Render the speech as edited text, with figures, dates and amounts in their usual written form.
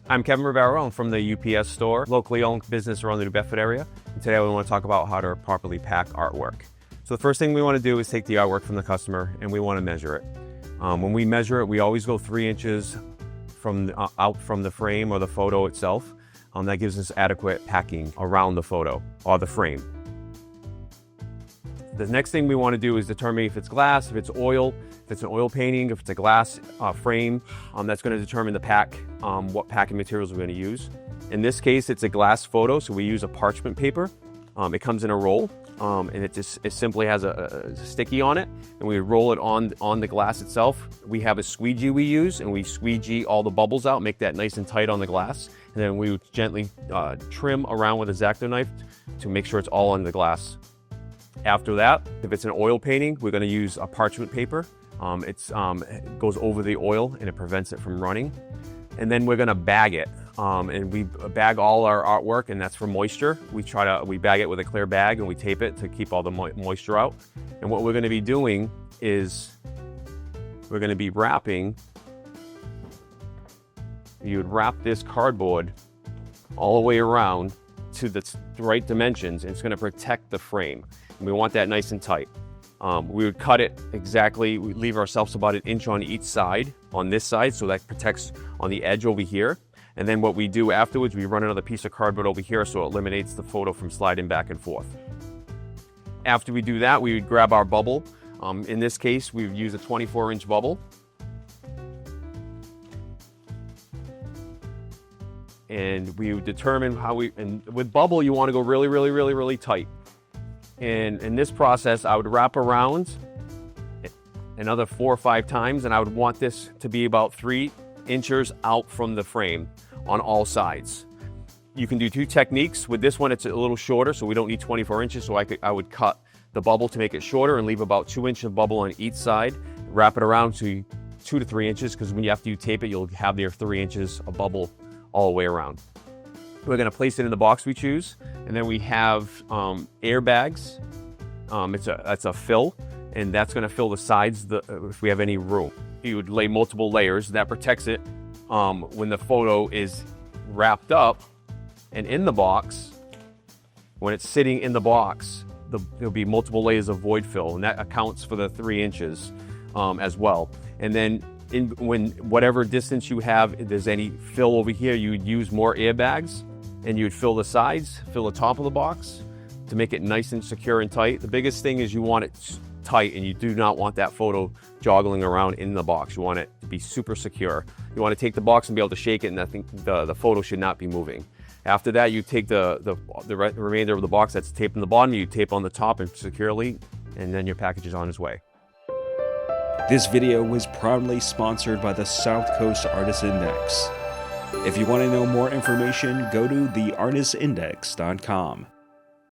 I'm Kevin Ribeiro. I'm from the UPS store, locally owned business around the New Bedford area. And today we want to talk about how to properly pack artwork. So the first thing we want to do is take the artwork from the customer and we want to measure it. When we measure it, we always go 3 inches out from the frame or the photo itself. That gives us adequate packing around the photo or the frame. The next thing we want to do is determine if it's glass, if it's oil, if it's an oil painting, if it's a glass frame. That's going to determine the pack, what packing materials we're going to use. In this case, it's a glass photo, so we use a parchment paper. It comes in a roll, and it simply has a sticky on it, and we roll it on the glass itself. We have a squeegee we use, and we squeegee all the bubbles out, make that nice and tight on the glass, and then we would gently trim around with a X-Acto knife to make sure it's all on the glass. After that, if it's an oil painting, we're going to use a parchment paper. It goes over the oil and it prevents it from running. And then we're going to bag it. And we bag all our artwork, and that's for moisture. We bag it with a clear bag and we tape it to keep all the moisture out. And what we're going to be doing is we're going to be wrapping. You would wrap this cardboard all the way around to the right dimensions, and it's going to protect the frame. And we want that nice and tight. We would cut it exactly, we leave ourselves about 1 inch on each side, on this side, so that protects on the edge over here. And then what we do afterwards, we run another piece of cardboard over here so it eliminates the photo from sliding back and forth. After we do that, we would grab our bubble. In this case, we would use a 24-inch bubble. And we would determine and with bubble, you want to go really, really, really, really tight. And in this process, I would wrap around another 4 or 5 times, and I would want this to be about 3 inches out from the frame on all sides. You can do 2 techniques. With this one, it's a little shorter, so we don't need 24 inches, so I would cut the bubble to make it shorter and leave about 2 inches of bubble on each side, wrap it around to 2 to 3 inches, because when after you tape it, you'll have your 3 inches of bubble all the way around. We're going to place it in the box we choose, and then we have airbags. That's a fill, and that's going to fill the sides if we have any room. You would lay multiple layers. That protects it when the photo is wrapped up and in the box. When it's sitting in the box, there'll be multiple layers of void fill, and that accounts for the 3 inches as well. And then when whatever distance you have, if there's any fill over here, you would use more airbags. And you would fill the sides, fill the top of the box to make it nice and secure and tight. The biggest thing is you want it tight, and you do not want that photo joggling around in the box. You want it to be super secure. You want to take the box and be able to shake it, and I think the photo should not be moving. After that, you take the remainder of the box that's taped on the bottom, you tape on the top and securely, and then your package is on its way. This video was proudly sponsored by the Southcoast Artist Index. If you want to know more information, go to theartistindex.com.